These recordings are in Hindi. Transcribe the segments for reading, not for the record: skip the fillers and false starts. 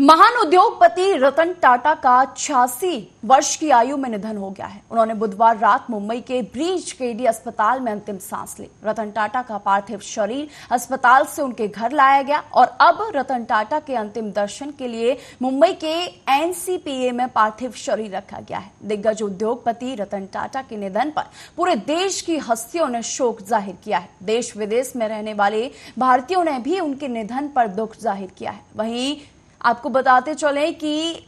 महान उद्योगपति रतन टाटा का 86 वर्ष की आयु में निधन हो गया है। उन्होंने बुधवार रात मुंबई के ब्रीच केडी अस्पताल में अंतिम सांस ली। रतन टाटा का पार्थिव शरीर अस्पताल से उनके घर लाया गया और अब रतन टाटा के अंतिम दर्शन के लिए मुंबई के एनसीपीए में पार्थिव शरीर रखा गया है। दिग्गज उद्योगपति रतन टाटा के निधन पर पूरे देश की हस्तियों ने शोक जाहिर किया है। देश विदेश में रहने वाले भारतीयों ने भी उनके निधन पर दुख जाहिर किया है। वहीं आपको बताते चलें कि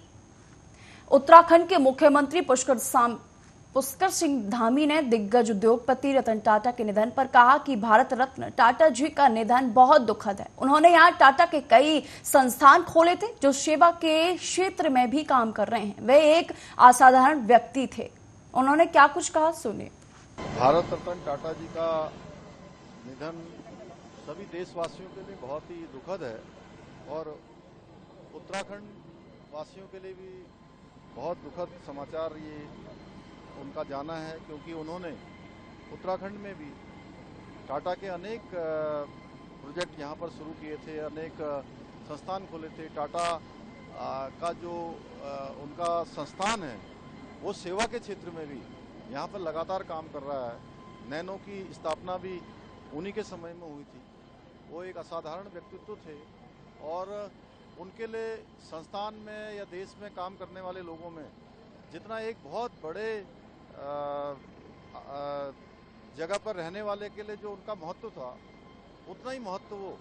उत्तराखंड के मुख्यमंत्री पुष्कर सिंह धामी ने दिग्गज उद्योगपति रतन टाटा के निधन पर कहा कि भारत रत्न टाटा जी का निधन बहुत दुखद है। उन्होंने यहाँ टाटा के कई संस्थान खोले थे जो सेवा के क्षेत्र में भी काम कर रहे हैं। वे एक असाधारण व्यक्ति थे। उन्होंने क्या कुछ कहा, सुनिए। भारत रत्न टाटा जी का निधन सभी देशवासियों के लिए बहुत ही दुखद है और उत्तराखंड वासियों के लिए भी बहुत दुखद समाचार ये उनका जाना है, क्योंकि उन्होंने उत्तराखंड में भी टाटा के अनेक प्रोजेक्ट यहाँ पर शुरू किए थे, अनेक संस्थान खोले थे। टाटा का जो उनका संस्थान है वो सेवा के क्षेत्र में भी यहाँ पर लगातार काम कर रहा है। नैनो की स्थापना भी उन्हीं के समय में हुई थी। वो एक असाधारण व्यक्तित्व थे और उनके लिए संस्थान में या देश में काम करने वाले लोगों में जितना एक बहुत बड़े जगह पर रहने वाले के लिए जो उनका महत्व था, उतना ही महत्व वो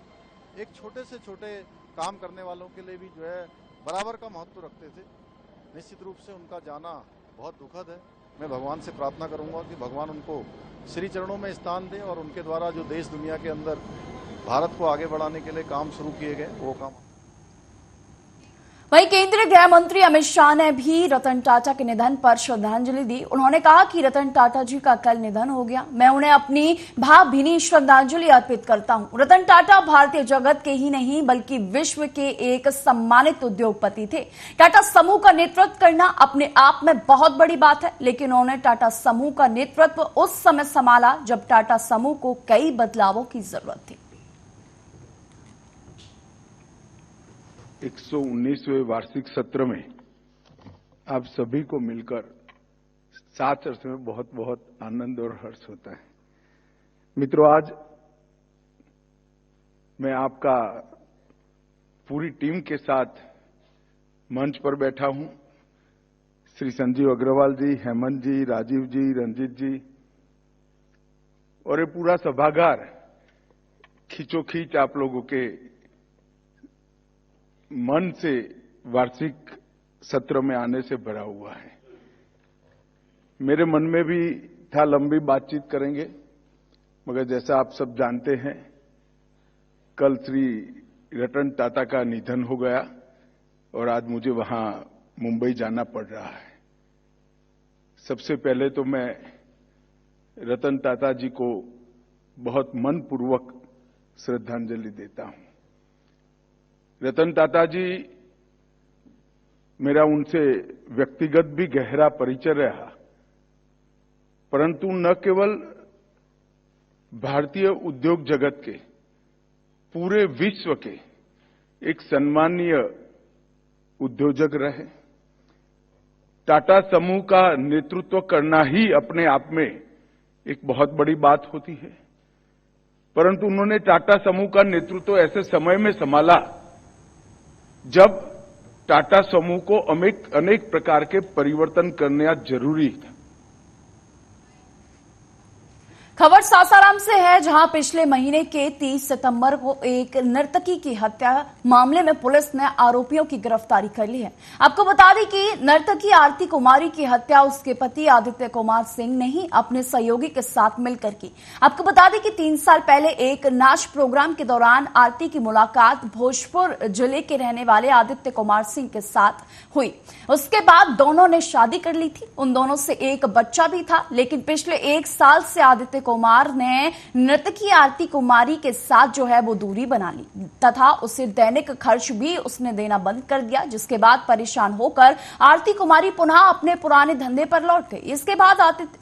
एक छोटे से छोटे काम करने वालों के लिए भी जो है बराबर का महत्व रखते थे। निश्चित रूप से उनका जाना बहुत दुखद है। मैं भगवान से प्रार्थना करूंगा कि भगवान उनको श्री चरणों में स्थान दे और उनके द्वारा जो देश दुनिया के अंदर भारत को आगे बढ़ाने के लिए काम शुरू किए गए वो काम। वहीं केंद्रीय गृह मंत्री अमित शाह ने भी रतन टाटा के निधन पर श्रद्धांजलि दी। उन्होंने कहा कि रतन टाटा जी का कल निधन हो गया। मैं उन्हें अपनी भावभीनी श्रद्धांजलि अर्पित करता हूं। रतन टाटा भारतीय जगत के ही नहीं बल्कि विश्व के एक सम्मानित उद्योगपति थे। टाटा समूह का नेतृत्व करना अपने आप में बहुत बड़ी बात है, लेकिन उन्होंने टाटा समूह का नेतृत्व उस समय संभाला जब टाटा समूह को कई बदलावों की जरूरत थी। 119वें वार्षिक सत्र में आप सभी को मिलकर साथ अर्थ में बहुत बहुत आनंद और हर्ष होता है। मित्रों, आज मैं आपका पूरी टीम के साथ मंच पर बैठा हूं। श्री संजीव अग्रवाल जी, हेमंत जी, राजीव जी, रंजीत जी और ये पूरा सभागार खींचोखींच आप लोगों के मन से वार्षिक सत्र में आने से भरा हुआ है। मेरे मन में भी था लंबी बातचीत करेंगे, मगर जैसा आप सब जानते हैं कल श्री रतन टाटा का निधन हो गया और आज मुझे वहां मुंबई जाना पड़ रहा है। सबसे पहले तो मैं रतन टाटा जी को बहुत मनपूर्वक श्रद्धांजलि देता हूं। रतन टाटा जी, मेरा उनसे व्यक्तिगत भी गहरा परिचय रहा, परंतु न केवल भारतीय उद्योग जगत के, पूरे विश्व के एक सम्मानीय उद्योजक रहे। टाटा समूह का नेतृत्व करना ही अपने आप में एक बहुत बड़ी बात होती है, परंतु उन्होंने टाटा समूह का नेतृत्व ऐसे समय में संभाला जब टाटा समूह को अनेक प्रकार के परिवर्तन करना जरूरी था। खबर सासाराम से है, जहां पिछले महीने के 30 सितंबर को एक नर्तकी की हत्या मामले में पुलिस ने आरोपियों की गिरफ्तारी कर ली है। आपको बता दें कि नर्तकी आरती कुमारी की हत्या उसके पति आदित्य कुमार सिंह ने ही अपने सहयोगी के साथ मिलकर की। आपको बता दें कि 3 साल पहले एक नाच प्रोग्राम के दौरान आरती की मुलाकात भोजपुर जिले के रहने वाले आदित्य कुमार सिंह के साथ हुई। उसके बाद दोनों ने शादी कर ली थी। उन दोनों से एक बच्चा भी था, लेकिन पिछले 1 साल से आदित्य कुमार ने नर्तकी आरती कुमारी के साथ जो है वो दूरी बना ली तथा उसे दैनिक खर्च भी उसने देना बंद कर दिया, जिसके बाद परेशान होकर आरती कुमारी पुनः अपने पुराने धंधे पर लौट गई। इसके बाद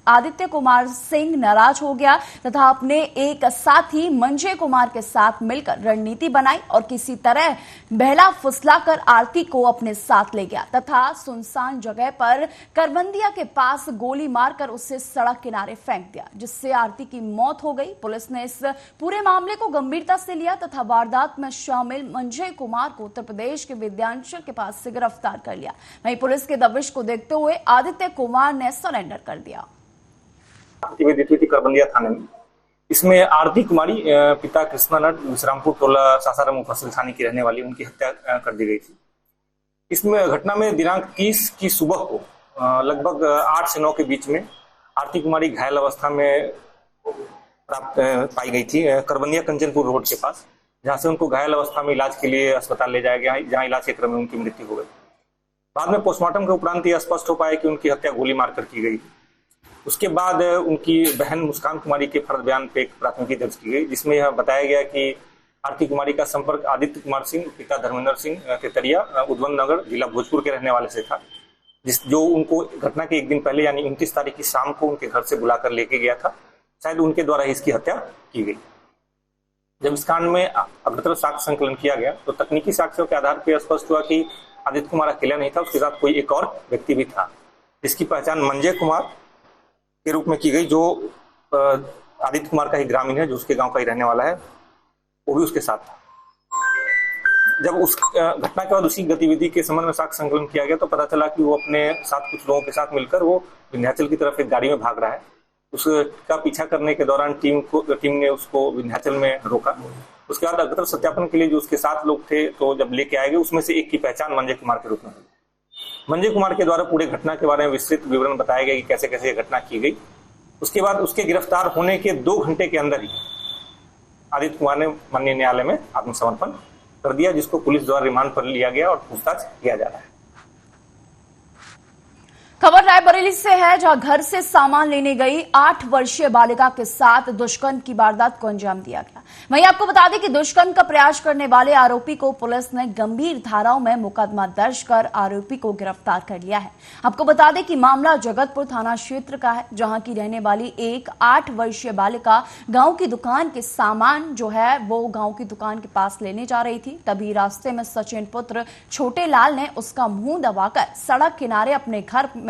आदित्य कुमार सिंह नाराज हो गया तथा अपने एक साथी मंजय कुमार के साथ मिलकर रणनीति बनाई और किसी तरह बहला फुसलाकर आरती को अपने साथ ले गया तथा सुनसान जगह पर करबंदिया के पास गोली मारकर उसे सड़क किनारे फेंक दिया, जिससे आरती की मौत हो गई। पुलिस ने इस पूरे मामले को गंभीरता से लिया तथा वारदात में शामिल मंजय कुमार को उत्तर प्रदेश के विद्यांचल के पास से गिरफ्तार कर लिया। वहीं पुलिस के दबिश को देखते हुए आदित्य कुमार ने सरेंडर कर दिया। करबंदिया थाने में इसमें आरती कुमारी पिता कृष्णा नट विश्रामपुर टोला सासाराम मुफस्सिल थाने की रहने वाली, उनकी हत्या कर दी गई थी। इसमें घटना में दिनांक 30 की सुबह को लगभग 8 से 9 के बीच में आरती कुमारी घायल अवस्था में प्राप्त पाई गई थी करबंदिया कंचनपुर रोड के पास, जहां से उनको घायल अवस्था में इलाज के लिए अस्पताल ले जाया गया, जहां इलाज के क्रम में उनकी मृत्यु हो गई। बाद में पोस्टमार्टम के उपरांत यह स्पष्ट हो पाया कि उनकी हत्या गोली मारकर की गई। उसके बाद उनकी बहन मुस्कान कुमारी के फर्द बयान पे एक प्राथमिकी दर्ज की गई, जिसमें यह बताया गया कि आरती कुमारी का संपर्क आदित्य कुमार सिंह पिता धर्मेंद्र सिंह तेतरिया उद्वंत नगर जिला भोजपुर के रहने वाले से था, जो उनको घटना के एक दिन पहले यानी 29 तारीख की शाम को उनके घर से बुलाकर लेके गया था। शायद उनके द्वारा इसकी हत्या की गई। जब इस कांड में अग्रतर साक्ष्य संकलन किया गया तो तकनीकी साक्ष्यों के आधार पर स्पष्ट हुआ कि आदित्य कुमार अकेला नहीं था, उसके साथ कोई एक और व्यक्ति भी था, जिसकी पहचान मंजय कुमार के रूप में की गई, जो आदित्य कुमार का ही ग्रामीण है, जो उसके गांव का ही रहने वाला है, वो भी उसके साथ था। जब उस घटना के बाद उसी गतिविधि के संबंध में साक्ष्य संकलन किया गया तो पता चला कि वो अपने साथ कुछ लोगों के साथ मिलकर वो विंध्याचल की तरफ एक गाड़ी में भाग रहा है। उसका पीछा करने के दौरान टीम ने उसको विंध्याचल में रोका। उसके बाद अग्रतर सत्यापन के लिए जो उसके साथ लोग थे तो जब लेके आए गए, उसमें से एक की पहचान मंजय कुमार के रूप में हुई। मंजय कुमार के द्वारा पूरे घटना के बारे में विस्तृत विवरण बताया गया कि कैसे कैसे ये घटना की गई। उसके बाद उसके गिरफ्तार होने के 2 घंटे के अंदर ही आदित्य कुमार ने माननीय न्यायालय में आत्मसमर्पण कर दिया, जिसको पुलिस द्वारा रिमांड पर लिया गया और पूछताछ किया जा रहा है। खबर रायबरेली से है, जहां घर से सामान लेने गई 8 वर्षीय बालिका के साथ दुष्कर्म की वारदात को अंजाम दिया गया। वहीं आपको बता दें कि दुष्कर्म का प्रयास करने वाले आरोपी को पुलिस ने गंभीर धाराओं में मुकदमा दर्ज कर आरोपी को गिरफ्तार कर लिया है। आपको बता दें कि मामला जगतपुर थाना क्षेत्र का है, जहां की रहने वाली एक 8 वर्षीय बालिका गांव की दुकान के सामान जो है वो गांव की दुकान के पास लेने जा रही थी। तभी रास्ते में सचिन पुत्र छोटे लाल ने उसका मुंह दबाकर सड़क किनारे अपने घर में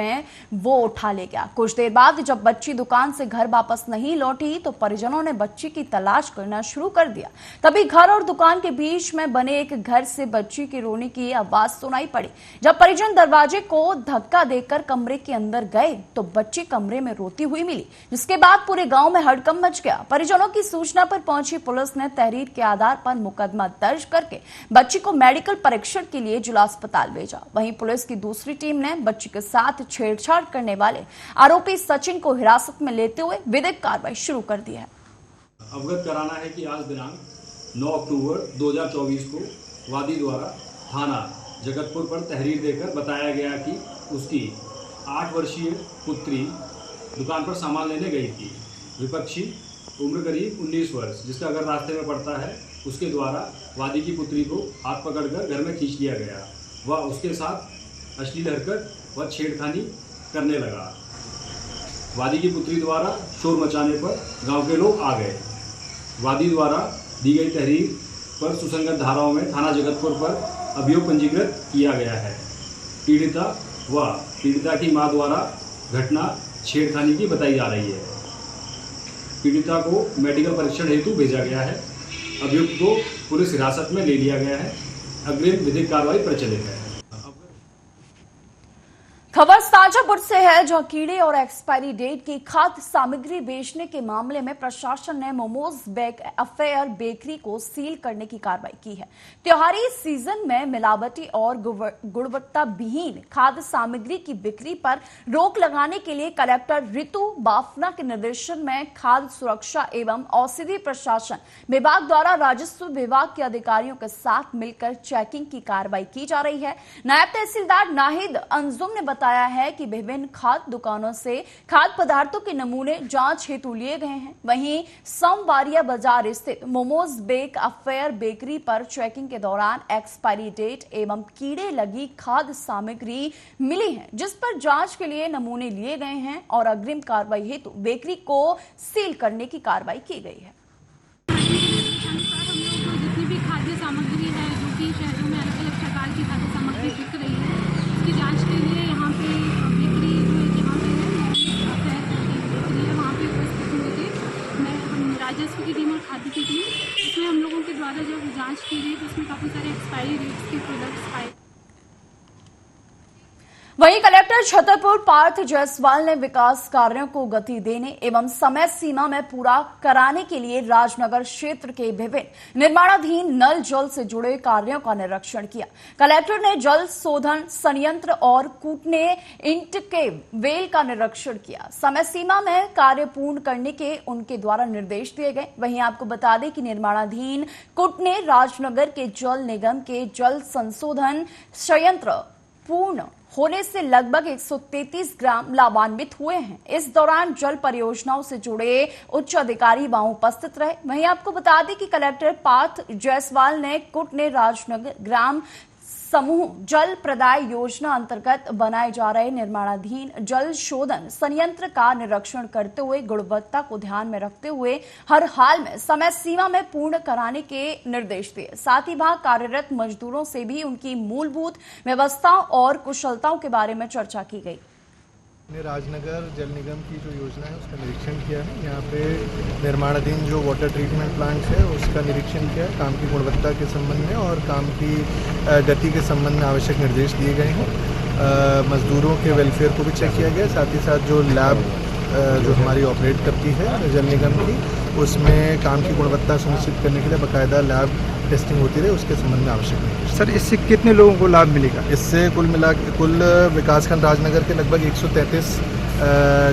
वो उठा ले गया। कुछ देर बाद जब बच्ची दुकान से घर वापस नहीं लौटी तो परिजनों ने बच्ची की तलाश करना शुरू कर दिया। तभी घर और दुकान के बीच में बने एक घर से बच्ची की रोने की आवाज सुनाई पड़ी। जब परिजन दरवाजे को धक्का देकर कमरे के अंदर गए तो बच्ची कमरे में रोती हुई मिली, जिसके बाद पूरे गांव में हड़कंप मच गया। परिजनों की सूचना पर पहुंची पुलिस ने तहरीर के आधार पर मुकदमा दर्ज करके बच्ची को मेडिकल परीक्षण के लिए जिला अस्पताल भेजा। वहीं पुलिस की दूसरी टीम ने बच्ची के साथ छेड़छाड़ करने वाले आरोपी सचिन को हिरासत में लेते हुए विधिक कार्रवाई शुरू कर दी है। अवगत कराना है कि आज दिनांक 9 अक्टूबर 2024 को वादी द्वारा थाना जगतपुर पर तहरीर देकर बताया गया कि उसकी 8 वर्षीय पुत्री दुकान पर सामान लेने गई थी। विपक्षी उम्र करीब 19 वर्ष, जिसका घर रास्ते में पड़ता है, उसके द्वारा वादी की पुत्री को हाथ पकड़कर घर में खींच लिया गया। वह उसके साथ अश्लील हरकत व छेड़खानी करने लगा। वादी की पुत्री द्वारा शोर मचाने पर गांव के लोग आ गए। वादी द्वारा दी गई तहरीर पर सुसंगत धाराओं में थाना जगतपुर पर अभियोग पंजीकृत किया गया है। पीड़िता व पीड़िता की मां द्वारा घटना छेड़खानी की बताई जा रही है। पीड़िता को मेडिकल परीक्षण हेतु भेजा गया है। अभियुक्त को पुलिस हिरासत में ले लिया गया है। अग्रिम विधिक कार्रवाई प्रचलित है। खबर शाजापुर से है, जहां कीड़े और एक्सपायरी डेट की खाद्य सामग्री बेचने के मामले में प्रशासन ने मोमोज बेक अफेयर बेकरी को सील करने की कार्रवाई की है। त्योहारी सीजन में मिलावटी और गुणवत्ताविहीन खाद्य सामग्री की बिक्री पर रोक लगाने के लिए कलेक्टर ऋतु बाफना के निर्देशन में खाद्य सुरक्षा एवं औषधि प्रशासन विभाग द्वारा राजस्व विभाग के अधिकारियों के साथ मिलकर चेकिंग की कार्रवाई की जा रही है। नायब तहसीलदार नाहिद अंजुम ने बताया आया है कि विभिन्न खाद्य दुकानों से खाद्य पदार्थों के नमूने जांच हेतु लिए गए हैं। वहीं सोमवारिया बाजार स्थित मोमोज बेक अफेयर बेकरी पर चेकिंग के दौरान एक्सपायरी डेट एवं कीड़े लगी खाद्य सामग्री मिली है, जिस पर जांच के लिए नमूने लिए गए हैं और अग्रिम कार्रवाई हेतु बेकरी को सील करने की कार्रवाई की गई है। जितनी भी खाद्य सामग्री है, जो कि शहरों में अलग अलग प्रकार की खाद्य सामग्री बिक रही है, उसकी जांच के लिए यहाँ पे बेकरी जो है, यहाँ पे बेकरी है, वहाँ पे उपस्थित हुए थे हम राजस्व की टीम और खाद्य की टीम। इसमें हम लोगों के द्वारा जब जाँच की गई तो उसमें काफ़ी सारे एक्सपायरी डेट्स के प्रोडक्ट्स पाए। वहीं कलेक्टर छतरपुर पार्थ जायसवाल ने विकास कार्यों को गति देने एवं समय सीमा में पूरा कराने के लिए राजनगर क्षेत्र के विभिन्न निर्माणाधीन नल जल से जुड़े कार्यों का निरीक्षण किया। कलेक्टर ने जल शोधन संयंत्र और कूटने इंट के वेल का निरीक्षण किया। समय सीमा में कार्य पूर्ण करने के उनके द्वारा निर्देश दिए गए। वहीं आपको बता दें कि निर्माणाधीन कूटने राजनगर के जल निगम के जल संशोधन संयंत्र पूर्ण होने से लगभग 133 ग्राम लाभान्वित हुए हैं। इस दौरान जल परियोजनाओं से जुड़े उच्च अधिकारी वहां उपस्थित रहे। वहीं आपको बता दें कि कलेक्टर पार्थ जायसवाल ने कुटने राजनगर ग्राम समूह जल प्रदाय योजना अंतर्गत बनाए जा रहे निर्माणाधीन जल शोधन संयंत्र का निरीक्षण करते हुए गुणवत्ता को ध्यान में रखते हुए हर हाल में समय सीमा में पूर्ण कराने के निर्देश दिए। साथ ही वहां कार्यरत मजदूरों से भी उनकी मूलभूत व्यवस्थाओं और कुशलताओं के बारे में चर्चा की गई। राजनगर जल निगम की जो योजना है उसका निरीक्षण किया है। यहाँ पे निर्माणाधीन जो वाटर ट्रीटमेंट प्लांट है उसका निरीक्षण किया है। काम की गुणवत्ता के संबंध में और काम की गति के संबंध में आवश्यक निर्देश दिए गए हैं। मजदूरों के वेलफेयर को भी चेक किया गया। साथ ही साथ जो लैब जो हमारी ऑपरेट करती है जल निगम की, उसमें काम की गुणवत्ता सुनिश्चित करने के लिए बाकायदा लैब टेस्टिंग होती रहे, उसके संबंध में आवश्यक है। सर, इससे कितने लोगों को लाभ मिलेगा? इससे कुल विकासखंड राजनगर के लगभग 133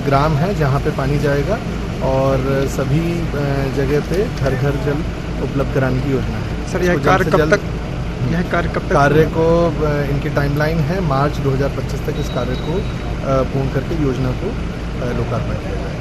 ग्राम है जहां पे पानी जाएगा और सभी जगह पे घर घर जल उपलब्ध कराने की योजना है। सर, यह कार्य कब तक? कार्य को इनकी टाइमलाइन है मार्च 2025 तक इस कार्य को पूर्ण करके योजना को लोकार्पण किया जाएगा।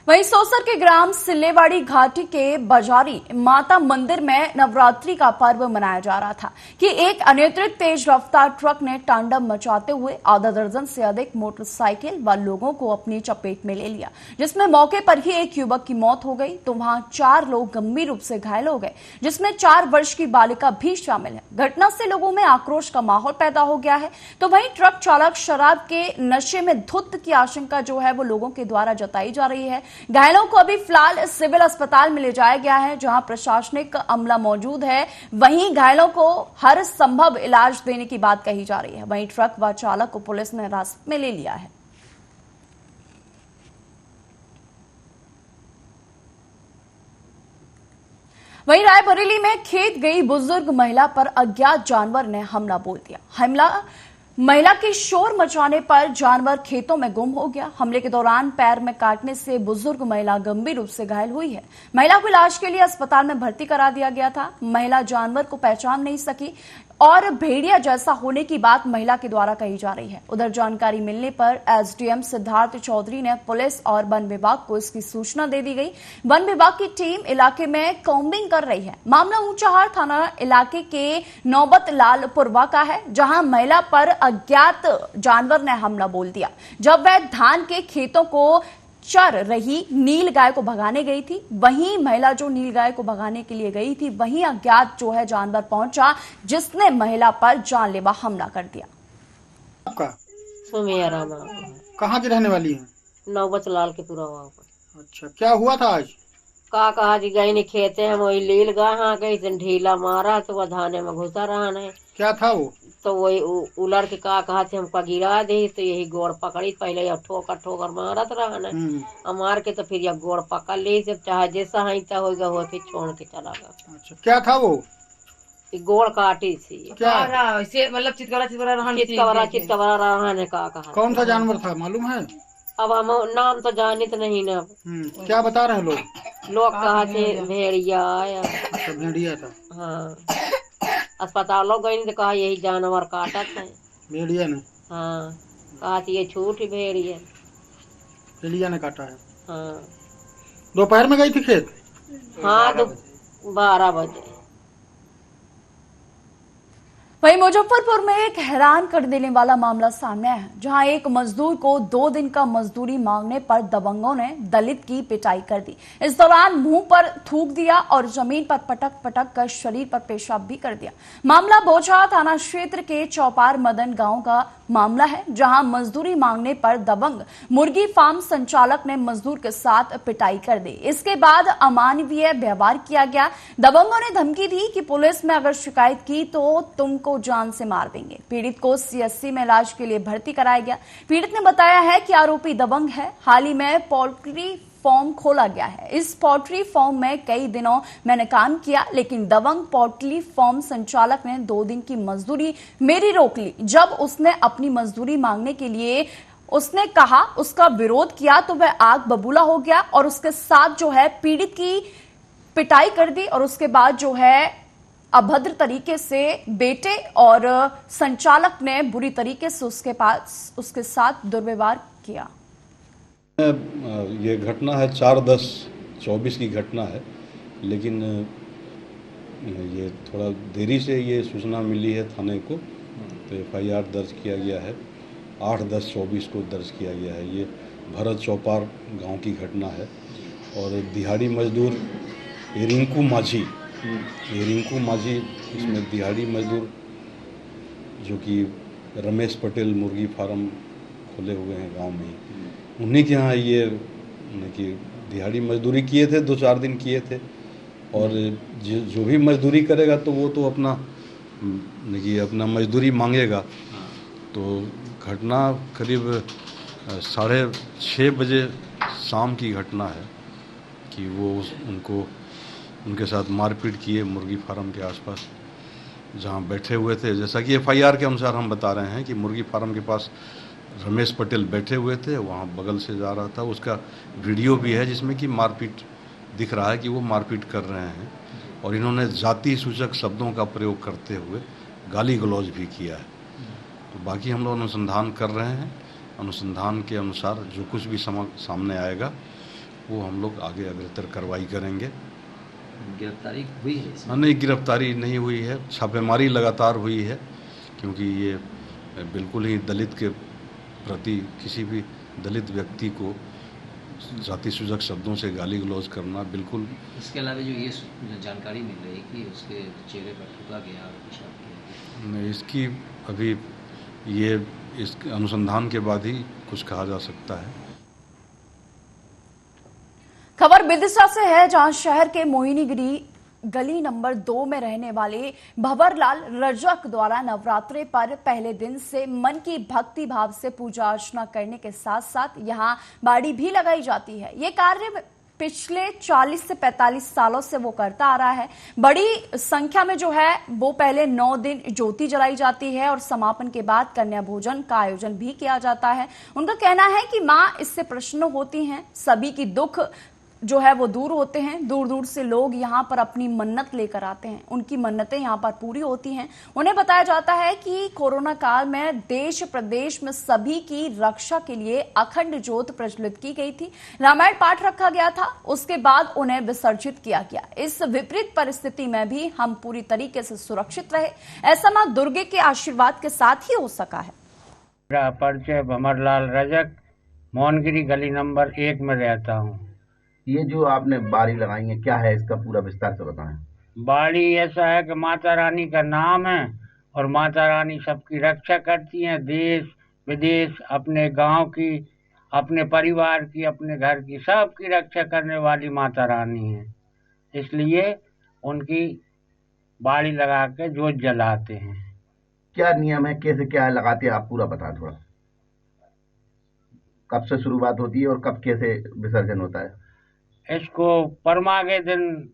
वहीं सोसर के ग्राम सिल्लेवाड़ी घाटी के बाजारी माता मंदिर में नवरात्रि का पर्व मनाया जा रहा था कि एक अनियंत्रित तेज रफ्तार ट्रक ने तांडव मचाते हुए आधा दर्जन से अधिक मोटरसाइकिल व लोगों को अपनी चपेट में ले लिया, जिसमें मौके पर ही एक युवक की मौत हो गई तो वहां 4 लोग गंभीर रूप से घायल हो गए, जिसमें 4 वर्ष की बालिका भी शामिल है। घटना से लोगों में आक्रोश का माहौल पैदा हो गया है। तो वहीं ट्रक चालक शराब के नशे में धुत की आशंका जो है वो लोगों के द्वारा जताई जा रही है। घायलों को अभी फिलहाल सिविल अस्पताल में ले जाया गया है, जहां प्रशासनिक अमला मौजूद है। वहीं घायलों को हर संभव इलाज देने की बात कही जा रही है। वहीं ट्रक व चालक को पुलिस ने हिरासत में ले लिया है। वहीं रायबरेली में खेत गई बुजुर्ग महिला पर अज्ञात जानवर ने हमला बोल दिया। महिला के शोर मचाने पर जानवर खेतों में गुम हो गया। हमले के दौरान पैर में काटने से बुजुर्ग महिला गंभीर रूप से घायल हुई है। महिला को इलाज के लिए अस्पताल में भर्ती करा दिया गया था। महिला जानवर को पहचान नहीं सकी और भेड़िया जैसा होने की बात महिला के द्वारा कही जा रही है। उधर जानकारी मिलने पर एसडीएम सिद्धार्थ चौधरी ने पुलिस और वन विभाग को इसकी सूचना दे दी गई। वन विभाग की टीम इलाके में कॉम्बिंग कर रही है। मामला ऊंचाहार थाना इलाके के नौबत लालपुरवा का है, जहां महिला पर अज्ञात जानवर ने हमला बोल दिया जब वह धान के खेतों को चर रही नील गाय को भगाने गई थी। वहीं महिला जो नील गाय को भगाने के लिए गई थी, वहीं अज्ञात जो है जानवर पहुंचा, जिसने महिला पर जानलेवा हमला कर दिया। आपका सुमिया रामा कहाँ की रहने वाली है? नौबत लाल के पूरा हुआ। अच्छा, क्या हुआ था आज? का कहा जी गई नहीं खेते हैं, वही लील गाय हाँ गई ढीला मारा तो वह धाने में घुसा रहा नहीं। क्या था वो? तो वही उलड़ के कहा थे हमको गिरा दे, तो यही गोड़ पकड़ी, पहले यह ठोकर मारत रहा न, मार के तो फिर यह गोड़ पकड़ ली, जब चाहे जैसा हाईता होगा वो फिर छोड़ के चला गया। अच्छा, क्या था वो? गोड़ काटी थी। क्या मतलब चितकबरा रहा ने कहा। कौन सा जानवर था मालूम है? अब हम नाम तो जाने तो नहीं ना। क्या बता रहे लोग? लोग कहा थे भेड़िया आया। अच्छा, भेड़िया था। हाँ, अस्पतालों गई तो कहा यही जानवर काटा था। भेड़िया ने? हाँ, कहा थी ये छूट भेड़िया। भेड़िया ने काटा है? हाँ। दोपहर में गई थी खेत? हाँ, 12 बजे। वहीं मुजफ्फरपुर में एक हैरान कर देने वाला मामला सामने आया है, जहां एक मजदूर को 2 दिन का मजदूरी मांगने पर दबंगों ने दलित की पिटाई कर दी। इस दौरान मुंह पर थूक दिया और जमीन पर पटक पटक कर शरीर पर पेशाब भी कर दिया। मामला बोचा थाना क्षेत्र के चौपार मदन गांव का मामला है, जहां मजदूरी मांगने पर दबंग मुर्गी फार्म संचालक ने मजदूर के साथ पिटाई कर दी। इसके बाद अमानवीय व्यवहार किया गया। दबंगों ने धमकी दी कि पुलिस में अगर शिकायत की तो तुमको जान से मार देंगे। पीड़ित को सीएससी में इलाज के लिए भर्ती कराया गया। पीड़ित ने बताया है कि आरोपी दबंग है। हाल ही में पोल्ट्री फार्म खोला गया है। इस पोल्ट्री फार्म में कई दिनों मैंने काम किया, लेकिन दबंग पोल्ट्री फार्म संचालक ने 2 दिन की मजदूरी मेरी रोक ली। जब उसने अपनी मजदूरी मांगने के लिए उसने कहा, उसका विरोध किया तो वह आग बबूला हो गया और उसके साथ जो है पीड़ित की पिटाई कर दी और उसके बाद जो है अभद्र तरीके से बेटे और संचालक ने बुरी तरीके से उसके साथ दुर्व्यवहार किया। ये घटना है 4/10/24 की घटना है, लेकिन ये थोड़ा देरी से ये सूचना मिली है थाने को, तो FIR दर्ज किया गया है। 8/10/24 को दर्ज किया गया है। ये भरत चौपार गांव की घटना है और दिहाड़ी मजदूर रिंकू माझी इसमें दिहाड़ी मजदूर जो कि रमेश पटेल मुर्गी फार्म खोले हुए हैं गांव में, उन्हीं के यहाँ ये कि दिहाड़ी मजदूरी किए थे, 2-4 दिन किए थे। और जो भी मजदूरी करेगा तो वो तो अपना मजदूरी मांगेगा। तो घटना करीब 6:30 बजे शाम की घटना है कि वो उनके साथ मारपीट किए मुर्गी फार्म के आसपास जहां बैठे हुए थे। जैसा कि FIR के अनुसार हम बता रहे हैं कि मुर्गी फार्म के पास रमेश पटेल बैठे हुए थे, वहां बगल से जा रहा था। उसका वीडियो भी है जिसमें कि मारपीट दिख रहा है कि वो मारपीट कर रहे हैं और इन्होंने जाति सूचक शब्दों का प्रयोग करते हुए गाली गलौज भी किया है। तो बाकी हम लोग अनुसंधान कर रहे हैं। अनुसंधान के अनुसार जो कुछ भी सामने आएगा वो हम लोग आगे अग्रतर कार्रवाई करेंगे। गिरफ्तारी हुई है? नहीं, गिरफ्तारी नहीं हुई है। छापेमारी लगातार हुई है, क्योंकि ये बिल्कुल ही दलित के प्रति किसी भी दलित व्यक्ति को जाति सूचक शब्दों से गाली गलौज करना बिल्कुल। इसके अलावा जो ये जानकारी मिल रही है कि उसके चेहरे पर थूका गया और पेशाब किया गया, इसकी अभी इस अनुसंधान के बाद ही कुछ कहा जा सकता है। खबर विदिशा से है, जहां शहर के मोहिनीगिरी गली नंबर 2 में रहने वाले भंवरलाल रजक द्वारा नवरात्रे पर पहले दिन से मन की भक्ति भाव से पूजा अर्चना करने के साथ साथ यहां बाड़ी भी लगाई जाती है। ये कार्य पिछले 40 से 45 सालों से वो करता आ रहा है। बड़ी संख्या में जो है वो पहले 9 दिन ज्योति जलाई जाती है और समापन के बाद कन्या भोजन का आयोजन भी किया जाता है। उनका कहना है कि मां इससे प्रसन्न होती हैं, सभी की दुख जो है वो दूर होते हैं। दूर दूर से लोग यहाँ पर अपनी मन्नत लेकर आते हैं, उनकी मन्नतें यहाँ पर पूरी होती हैं। उन्हें बताया जाता है कि कोरोना काल में देश प्रदेश में सभी की रक्षा के लिए अखंड ज्योत प्रज्वलित की गई थी, रामायण पाठ रखा गया था, उसके बाद उन्हें विसर्जित किया गया। इस विपरीत परिस्थिति में भी हम पूरी तरीके से सुरक्षित रहे, ऐसा मां दुर्गे के आशीर्वाद के साथ ही हो सका है। मेरा परिचय भंवरलाल रजक, मोहनगिरी गली नंबर 1 में रहता हूँ। ये जो आपने बाड़ी लगाई है, क्या है इसका पूरा विस्तार से बताएं। बाड़ी ऐसा है कि माता रानी का नाम है और माता रानी सबकी रक्षा करती हैं, देश विदेश, अपने गांव की, अपने परिवार की, अपने घर की, सबकी रक्षा करने वाली माता रानी है। इसलिए उनकी बाड़ी लगा के जोत जलाते हैं। क्या नियम है, कैसे क्या लगाते हैं, आप पूरा बताएं थोड़ा। कब से शुरुआत होती है और कब कैसे विसर्जन होता है? इसको परमा के दिन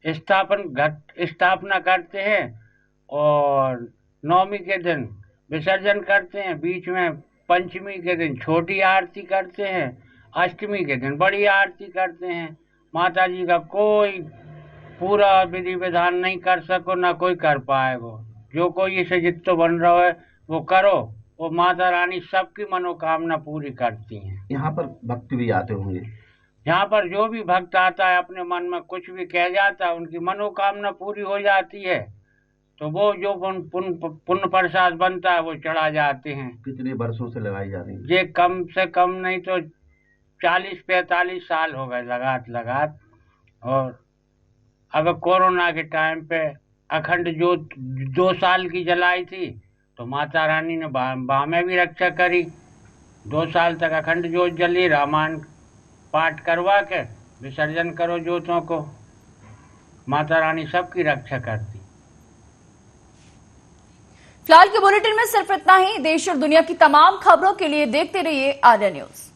स्थापना करते हैं और 9वीं के दिन विसर्जन करते हैं। बीच में पंचमी के दिन छोटी आरती करते हैं, अष्टमी के दिन बड़ी आरती करते हैं। माता जी का कोई पूरा विधि विधान नहीं कर सको, ना कोई कर पाएगा। जो कोई इसे जित्तो बन रहा है वो करो, वो माता रानी सबकी मनोकामना पूरी करती हैं। यहाँ पर भक्त भी आते होंगे? यहाँ पर जो भी भक्त आता है अपने मन में कुछ भी कह जाता है, उनकी मनोकामना पूरी हो जाती है, तो वो जो पुण्य प्रसाद बनता है वो चढ़ा जाते हैं। कितने वर्षों से लगाई जा रही है? ये कम से कम नहीं तो 40-45 साल हो गए लगात। और अब कोरोना के टाइम पे अखंड ज्योत 2 साल की जलाई थी, तो माता रानी ने बाह में भी रक्षा करी। 2 साल तक अखंड ज्योत जली, रामायण पाठ करवा के विसर्जन करो ज्योतों को। माता रानी सबकी रक्षा करती। फिलहाल के बुलेटिन में सिर्फ इतना ही। देश और दुनिया की तमाम खबरों के लिए देखते रहिए आर्या न्यूज।